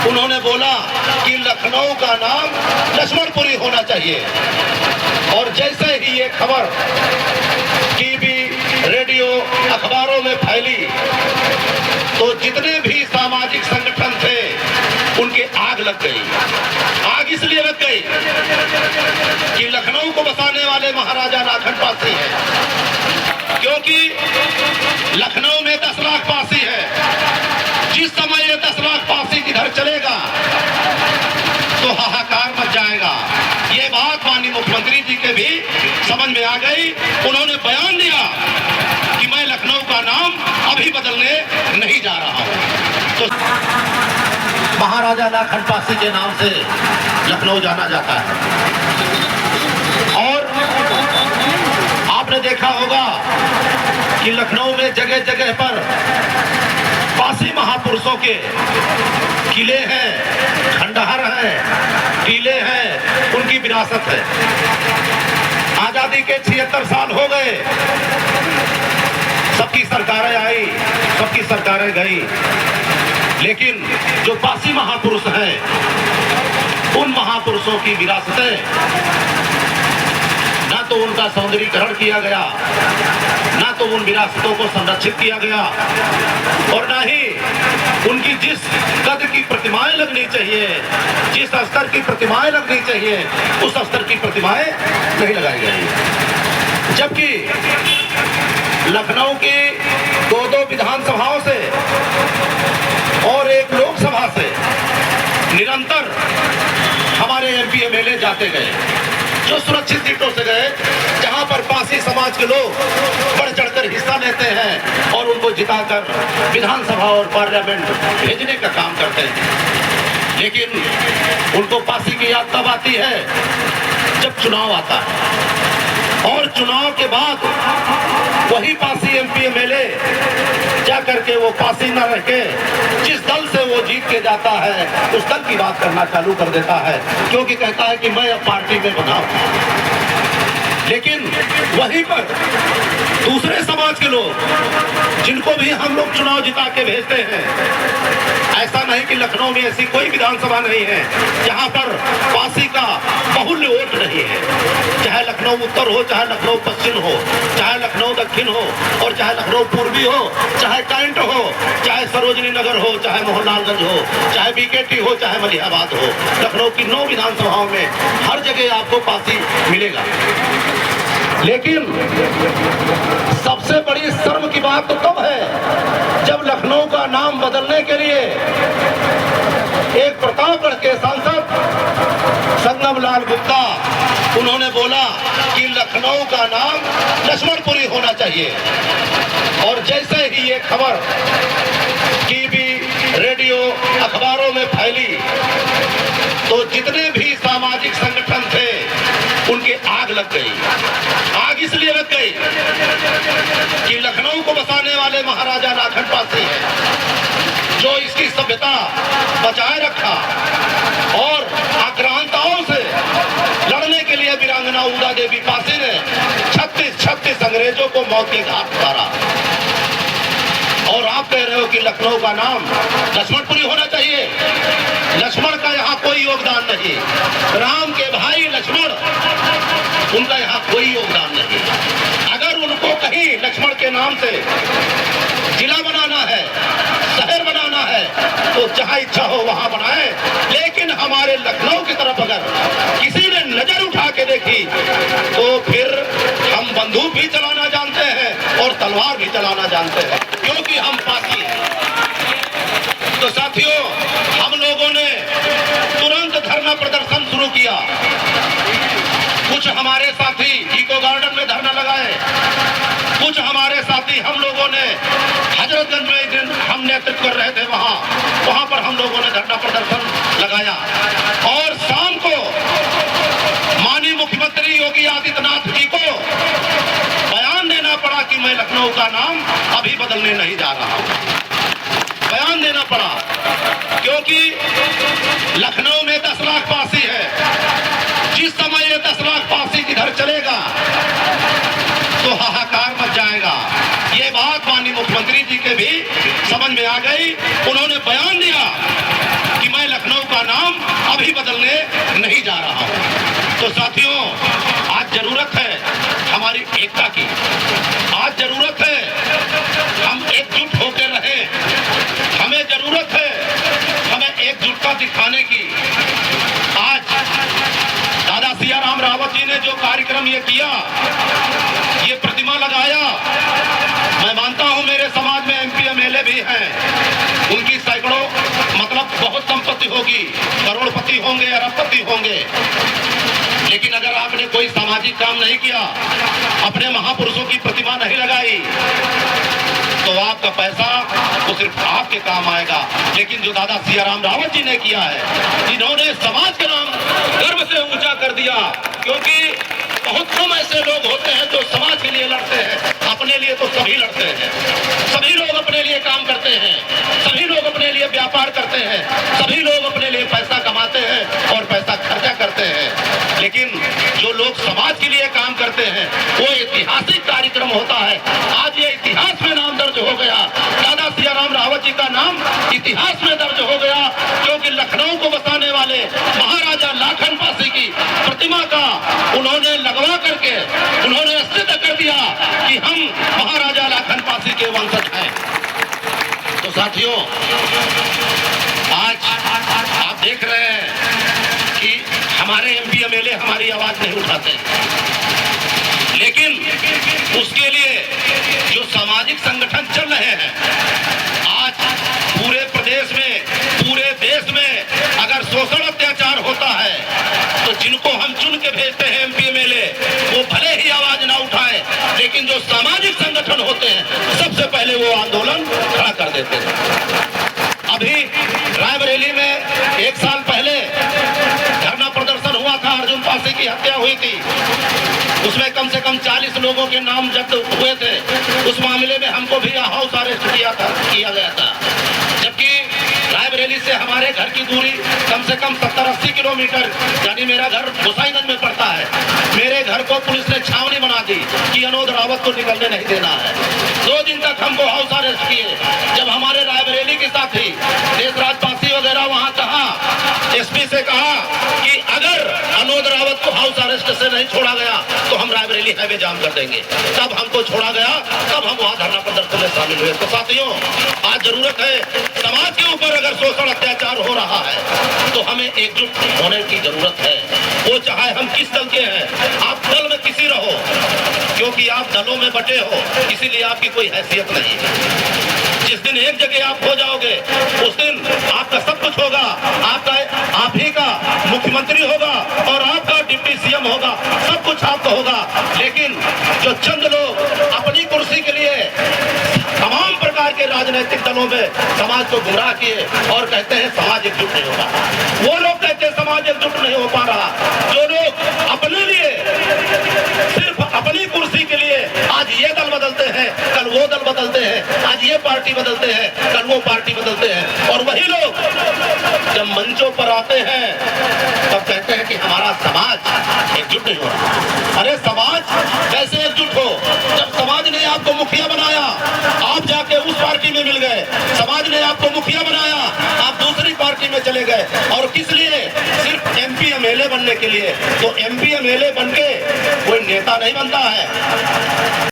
उन्होंने बोला कि लखनऊ का नाम लक्ष्मणपुरी होना चाहिए। और जैसे ही ये खबर टीवी, रेडियो, अखबारों में फैली तो जितने भी सामाजिक संगठन थे उनके आग लग गई। आग इसलिए लग गई कि लखनऊ को बसाने वाले महाराजा लाखन पासी हैं, क्योंकि लखनऊ में 10 लाख पासी है। जिस समय ये 10 लाख पासी किधर चलेगा तो हाहाकार मच जाएगा। ये बात माननीय मुख्यमंत्री जी के भी समझ में आ गई। उन्होंने बयान दिया कि मैं लखनऊ का नाम अभी बदलने नहीं जा रहा हूं। तो महाराजा लाखन पासी के नाम से लखनऊ जाना जाता है। और आपने देखा होगा कि लखनऊ में जगह जगह पर पासी महापुरुषों के किले हैं, खंडहर हैं, टीले हैं, उनकी विरासत है। आजादी के 76 साल हो गए, सबकी सरकारें आई, सबकी सरकारें गई, लेकिन जो पासी महापुरुष हैं उन महापुरुषों की विरासतें ना तो उनका सौंदर्यीकरण किया गया, ना तो उन विरासतों को संरक्षित किया गया, और ना ही उनकी जिस कद की प्रतिमाएं लगनी चाहिए, जिस स्तर की प्रतिमाएं लगनी चाहिए, उस स्तर की प्रतिमाएं नहीं लगाई गई। जबकि लखनऊ की 2 विधानसभाओं से और एक लोकसभा से निरंतर हमारे एमपी एमएलए जाते गए, जो सुरक्षित सीटों से गए, जहां पर पासी समाज के लोग बढ़ चढ़कर हिस्सा लेते हैं और उनको जिताकर विधानसभा और पार्लियामेंट भेजने का काम करते हैं। लेकिन उनको पासी की याद तब आती है जब चुनाव आता है, और चुनाव के बाद वही पासी एमपी एमएलए जा करके वो पासी न रह के जिस दल से वो जीत के जाता है उस दल की बात करना चालू कर देता है, क्योंकि कहता है कि मैं अब पार्टी में बना हूं। लेकिन वहीं पर दूसरे समाज के लोग जिनको भी हम लोग चुनाव जिता के भेजते हैं, ऐसा नहीं कि लखनऊ में ऐसी कोई विधानसभा नहीं है जहां पर पासी का बाहुल्य वोट नहीं है। चाहे लखनऊ उत्तर हो, चाहे लखनऊ पश्चिम हो, चाहे लखनऊ दक्षिण हो, और चाहे लखनऊ पूर्वी हो, चाहे कैंट हो, चाहे सरोजनी नगर हो, चाहे मोहनलालगंज हो, चाहे बीकेटी हो, चाहे मलिहाबाद हो, लखनऊ की 9 विधानसभाओं में हर जगह आपको पासी मिलेगा। लेकिन सबसे बड़ी शर्म की बात तो तब है जब लखनऊ का नाम बदलने के लिए एक प्रतापगढ़ के सांसद संगम लाल गुप्ता, उन्होंने बोला कि लखनऊ का नाम लक्ष्मणपुरी होना चाहिए। और जैसे ही ये खबर टीवी, रेडियो, अखबारों में फैली तो जितने भी सामाजिक संगठन थे उनके आग लग गई। आग इसलिए लग गई कि लखनऊ को बसाने वाले महाराजा लाखन पासी हैं, जो इसकी सभ्यता बचाए रखा और आक्रांताओं से लड़ने के लिए वीरांगना उदा देवी पासी ने 36 अंग्रेजों को मौत के घाट उतारा। और आप कह रहे हो कि लखनऊ का नाम लक्ष्मणपुरी होना चाहिए। लक्ष्मण का यहाँ कोई योगदान नहीं, राम के भाई लक्ष्मण, उनका यहाँ कोई योगदान नहीं। अगर उनको कहीं लक्ष्मण के नाम से जिला बनाना है, शहर बनाना है, तो जहां इच्छा हो वहां बनाए, लेकिन हमारे लखनऊ की तरफ अगर किसी ने नजर उठा के देखी तो फिर हम बंदूक भी चलाना जानते हैं और तलवार भी चलाना जानते हैं, क्योंकि हम पासी हैं। तो साथियों, हम लोगों ने तुरंत धरना प्रदर्शन शुरू किया। कुछ हमारे साथी इको गार्डन में धरना लगाए, कुछ हमारे साथी हम लोगों ने हजरतगंज में हम नेतृत्व कर रहे थे, वहां पर हम लोगों ने धरना प्रदर्शन लगाया। और शाम को माननीय मुख्यमंत्री योगी आदित्यनाथ जी को बयान देना पड़ा कि मैं लखनऊ का नाम अभी बदलने नहीं जा रहा हूं। बयान देना पड़ा क्योंकि लखनऊ में 10 लाख पासी है। जिस समय ये 10 लाख पासी किधर चलेगा तो हाहाकार मच जाएगा। ये बात माननीय मुख्यमंत्री जी के भी समझ में आ गई। उन्होंने बयान दिया कि मैं तो साथियों, आज जरूरत है हमारी एकता की, आज जरूरत है हम एकजुट होकर रहें, हमें जरूरत है हमें एकजुटता दिखाने की। आज दादा सियाराम रावत जी ने जो कार्यक्रम ये किया, ये प्रतिमा लगाया, मैं मानता हूं मेरे समाज में एमपी एमएलए भी हैं, उनकी सैकड़ों मतलब बहुत संपत्ति होगी, करोड़पति होंगे, अरबपति होंगे, लेकिन अगर आपने कोई सामाजिक काम नहीं किया, अपने महापुरुषों की प्रतिमा नहीं लगाई, तो आपका पैसा वो सिर्फ आपके काम आएगा। लेकिन जो दादा सियाराम रावत जी ने किया है, इन्होंने समाज के नाम गर्व से ऊंचा कर दिया, क्योंकि बहुत कम ऐसे लोग होते हैं जो समाज के लिए लड़ते हैं, अपने लिए तो सभी लड़ते हैं, सभी लोग अपने लिए काम करते हैं, सभी लोग अपने लिए व्यापार करते हैं, सभी लोग अपने लिए पैसा कमाते हैं और पैसा खर्चा करते हैं, लेकिन जो लोग समाज के लिए काम करते हैं वो ऐतिहासिक कार्यक्रम होता है। आज ये इतिहास में नाम दर्ज हो गया, दादा सियाराम रावत जी का नाम इतिहास में दर्ज हो गया, क्योंकि लखनऊ को बसाने वाले महाराजा लाखन पासी की प्रतिमा का उन्होंने लगवा करके उन्होंने सिद्ध कर दिया कि हम महाराजा लाखन पासी के वंशज हैं। तो साथियों, आज आप देख रहे हैं कि हमारे एमपी एमएलए हमारी आवाज नहीं उठाते, लेकिन उसके लिए जो सामाजिक संगठन चल रहे हैं, आज पूरे प्रदेश में, पूरे देश में अगर शोषण अत्याचार होता है, तो जिनको हम चुन के भेजते हैं एमपी एमएलए, वो भले ही आवाज ना उठाए, लेकिन जो सामाजिक संगठन होते हैं सबसे पहले वो आंदोलन खड़ा कर देते हैं। अभी रायबरेली में 1 साल पहले धरना प्रदर्शन हुआ था, अर्जुन पासी की हत्या हुई थी, उसमें कम से कम 40 लोगों के नाम जब्त हुए थे। उस मामले में हमको भी हाउस अरेस्ट किया गया था, जबकि रायबरेली से हमारे घर की दूरी कम से कम 70-80 किलोमीटर, यानी मेरा घर गोसाईगंज में पड़ता है। मेरे घर को पुलिस ने छावनी बना दी कि अनोद रावत को निकलने नहीं देना है। 2 दिन तक हमको हाउस अरेस्ट किए। जब हमारे रायबरेली के साथी देशराज पासी वगैरह वहां कहा, एसपी से कहा कि अगर अनोद रावत को हाउस अरेस्ट से नहीं छोड़ा गया तो हम रायबरेली हाईवे जाम कर देंगे, तब हमको छोड़ा गया, तब हम वहां धरना प्रदर्शन में शामिल हुए। तो साथियों, आज जरूरत है, समाज के ऊपर अगर शोषण अत्याचार हो रहा है तो हमें एकजुट होने की जरूरत है। वो चाहे हम किस दल के हैं, आप दल में किसी रहो, क्योंकि आप दलों में बटे हो, इसीलिए आपकी कोई हैसियत नहीं। जिस दिन एक जगह आप हो जाओगे, उस दिन आपका सब कुछ होगा, आप ही का मुख्यमंत्री होगा और आपका डिप्टी सीएम होगा, सब कुछ आपका होगा। लेकिन जो चंद लोग अपनी कुर्सी के लिए तमाम प्रकार के राजनीतिक दलों में समाज को गुमराह किए और कहते हैं समाज एकजुट नहीं होगा, वो लोग कहते हैं समाज एकजुट नहीं हो पा रहा। जो लोग अपने लिए, सिर्फ अपनी कुर्सी के लिए आज ये दल बदलते हैं, कल वो दल बदलते हैं, आज ये पार्टी बदलते हैं, कल वो पार्टी बदलते हैं, और वही लोग जब मंचों पर आते हैं तब कहते हैं कि हमारा समाज एकजुट नहीं हो रहा। अरे समाज कैसे एकजुट हो, जब समाज ने आपको मुखिया बनाया, आप जाके उस पार्टी में मिल गए, समाज ने आपको मुखिया बनाया, आप दूसरी पार्टी में चले गए, और किस लिए? सिर्फ एमपी एमएलए बनने के लिए। तो एमपी एमएलए बनके कोई नेता नहीं बनता है।